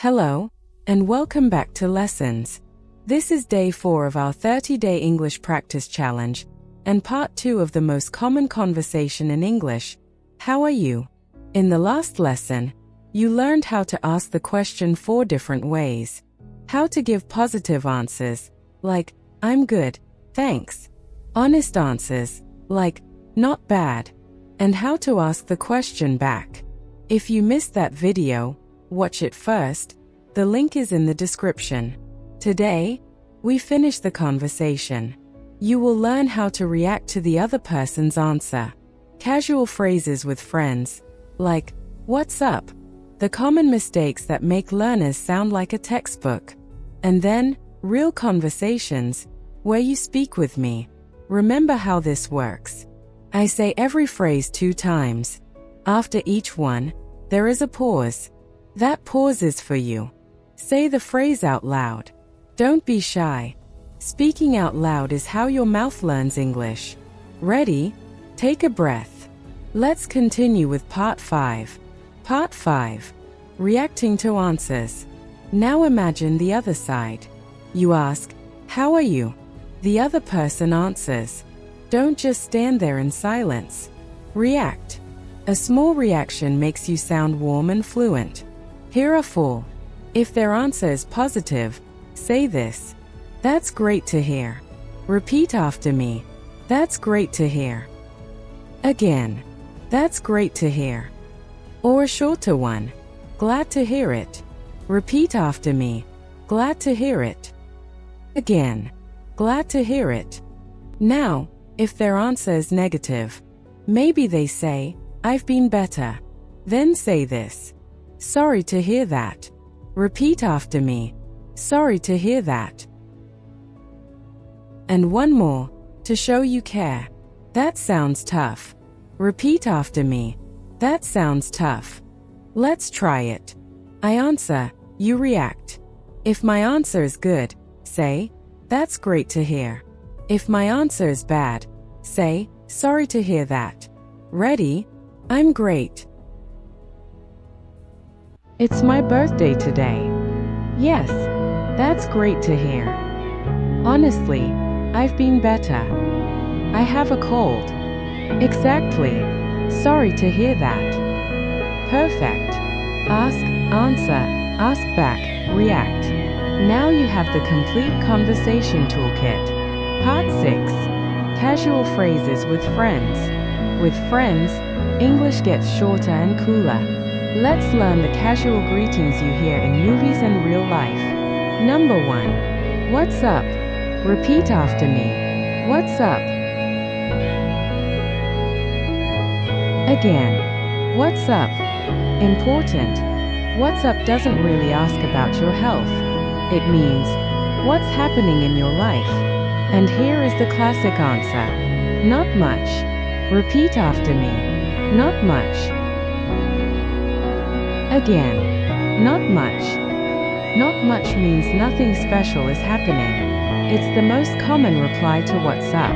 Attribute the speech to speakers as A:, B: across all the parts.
A: Hello, and welcome back to Lessons. This is day 4 of our 30-day English practice challenge, and part 2 of the most common conversation in English. How are you? In the last lesson, you learned how to ask the question 4 different ways. How to give positive answers, like, I'm good, thanks. Honest answers, like, not bad. And how to ask the question back. If you missed that video, watch it first. The link is in the description. Today, we finish the conversation. You will learn how to react to the other person's answer. Casual phrases with friends, like, what's up? The common mistakes that make learners sound like a textbook. And then, real conversations, where you speak with me. Remember how this works. I say every phrase 2 times. After each one, there is a pause. That pause is for you. Say the phrase out loud. Don't be shy. Speaking out loud is how your mouth learns English. Ready? Take a breath. Let's continue with part 5. Part 5. Reacting to answers. Now imagine the other side. You ask, how are you? The other person answers. Don't just stand there in silence. React. A small reaction makes you sound warm and fluent. Here are 4. If their answer is positive, say this. That's great to hear. Repeat after me. That's great to hear. Again. That's great to hear. Or a shorter one. Glad to hear it. Repeat after me. Glad to hear it. Again. Glad to hear it. Now, if their answer is negative, maybe they say, I've been better. Then say this. Sorry to hear that. Repeat after me. Sorry to hear that. And one more, to show you care. That sounds tough. Repeat after me. That sounds tough. Let's try it. I answer, you react. If my answer is good, say, that's great to hear. If my answer is bad, say, sorry to hear that. Ready? I'm great. It's my birthday today. Yes, that's great to hear. Honestly, I've been better. I have a cold. Exactly. Sorry to hear that. Perfect. Ask, answer, ask back, react. Now you have the complete conversation toolkit. Part 6. Casual phrases with friends. With friends, English gets shorter and cooler. Let's learn the casual greetings you hear in movies and real life. Number 1. What's up? Repeat after me. What's up? Again. What's up? Important. What's up doesn't really ask about your health. It means, what's happening in your life? And here is the classic answer. Not much. Repeat after me. Not much. Again. Not much. Not much means nothing special is happening. It's the most common reply to what's up.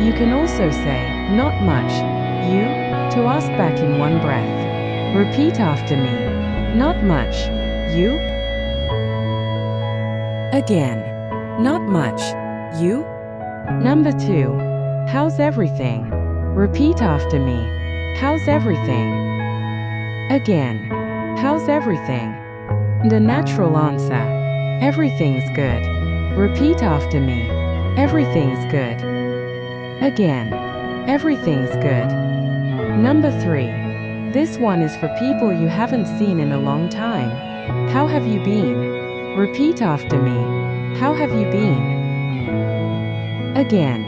A: You can also say, not much, you, to ask back in one breath. Repeat after me. Not much, you. Again. Not much, you. Number 2. How's everything? Repeat after me. How's everything? Again. How's everything? And a natural answer. Everything's good. Repeat after me. Everything's good. Again. Everything's good. Number 3. This one is for people you haven't seen in a long time. How have you been? Repeat after me. How have you been? Again.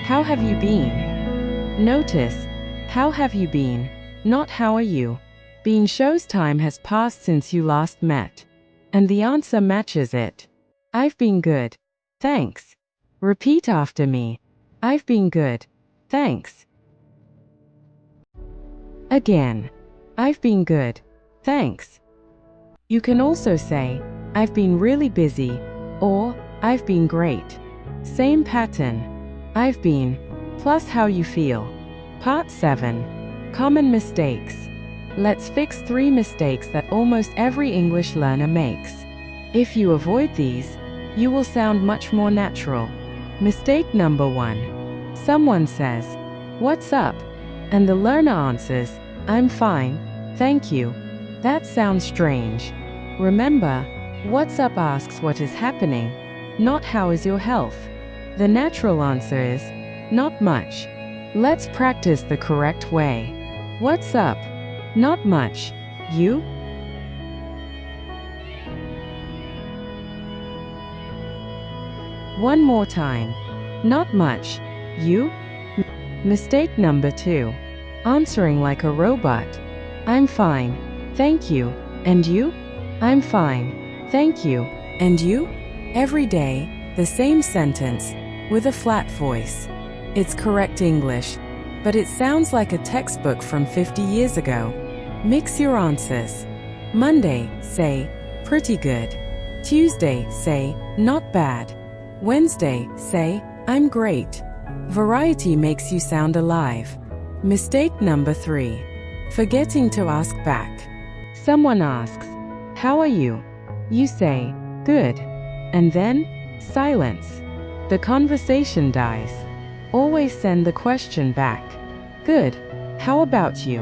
A: How have you been? Notice, how have you been, not how are you. Been shows time has passed since you last met. And the answer matches it. I've been good. Thanks. Repeat after me. I've been good. Thanks. Again. I've been good. Thanks. You can also say, I've been really busy, or, I've been great. Same pattern. I've been, plus how you feel. Part 7. Common mistakes. Let's fix 3 mistakes that almost every English learner makes. If you avoid these, you will sound much more natural. Mistake number 1. Someone says, "What's up?" and the learner answers, "I'm fine, thank you." That sounds strange. Remember, "What's up?" asks what is happening, not how is your health. The natural answer is, "Not much." Let's practice the correct way. What's up? Not much. You? One more time. Not much. You? Mistake number 2. Answering like a robot. I'm fine, thank you. And you? I'm fine, thank you. And you? Every day, the same sentence, with a flat voice. It's correct English, but it sounds like a textbook from 50 years ago. Mix your answers. Monday, say, "Pretty good." Tuesday, say, "Not bad." Wednesday, say, "I'm great." Variety makes you sound alive. Mistake number 3. Forgetting to ask back. Someone asks, "How are you?" You say, "Good." And then, silence. The conversation dies. Always send the question back. "Good. How about you?"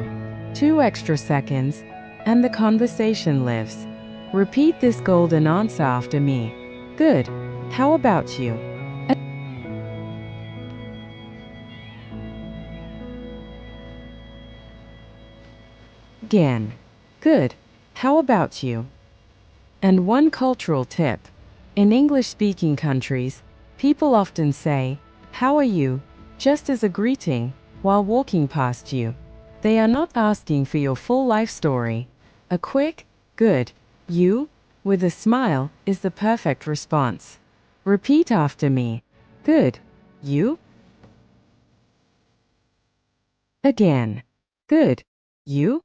A: 2 extra seconds, and the conversation lives. Repeat this golden answer after me. Good. How about you? Again. Good. How about you? And one cultural tip. In English-speaking countries, people often say, "How are you?" just as a greeting, while walking past you. They are not asking for your full life story. A quick, "Good, you?" with a smile is the perfect response. Repeat after me. Good, you? Again. Good, you?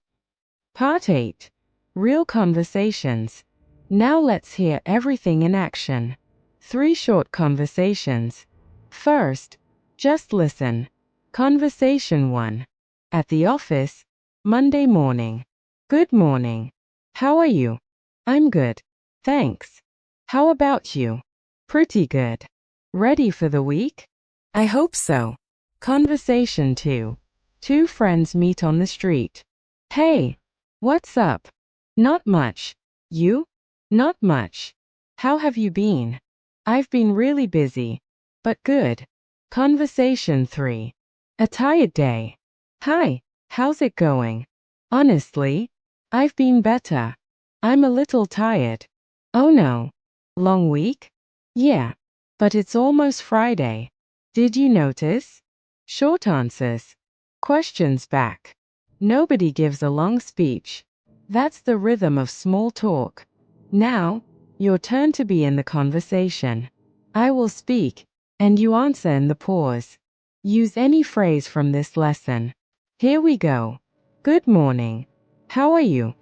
A: Part 8. Real conversations. Now let's hear everything in action. 3 short conversations. First, just listen. Conversation 1. At the office, Monday morning. Good morning. How are you? I'm good, thanks. How about you? Pretty good. Ready for the week? I hope so. Conversation 2. 2 friends meet on the street. Hey, what's up? Not much. You? Not much. How have you been? I've been really busy, but good. Conversation 3. A tired day. Hi, how's it going? Honestly, I've been better. I'm a little tired. Oh no. Long week? Yeah, but it's almost Friday. Did you notice? Short answers. Questions back. Nobody gives a long speech. That's the rhythm of small talk. Now, your turn to be in the conversation. I will speak, and you answer in the pause. Use any phrase from this lesson. Here we go. Good morning. How are you?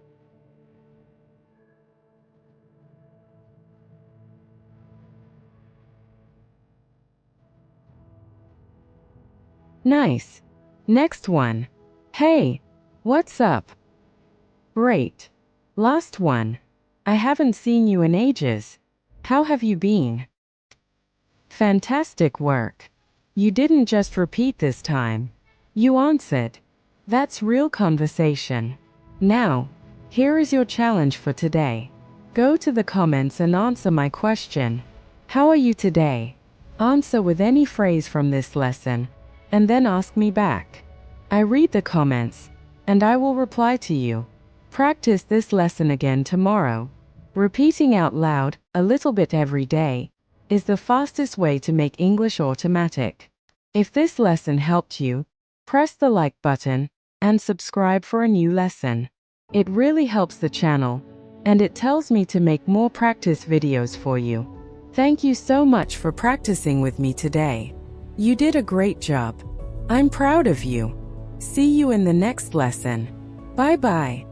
A: Nice. Next one. Hey, what's up? Great. Last one. I haven't seen you in ages. How have you been? Fantastic work. You didn't just repeat this time. You answered. That's real conversation. Now, here is your challenge for today. Go to the comments and answer my question. How are you today? Answer with any phrase from this lesson, and then ask me back. I read the comments, and I will reply to you. Practice this lesson again tomorrow. Repeating out loud, a little bit every day, is the fastest way to make English automatic. If this lesson helped you, press the like button and subscribe for a new lesson. It really helps the channel, and it tells me to make more practice videos for you. Thank you so much for practicing with me today. You did a great job. I'm proud of you. See you in the next lesson. Bye-bye.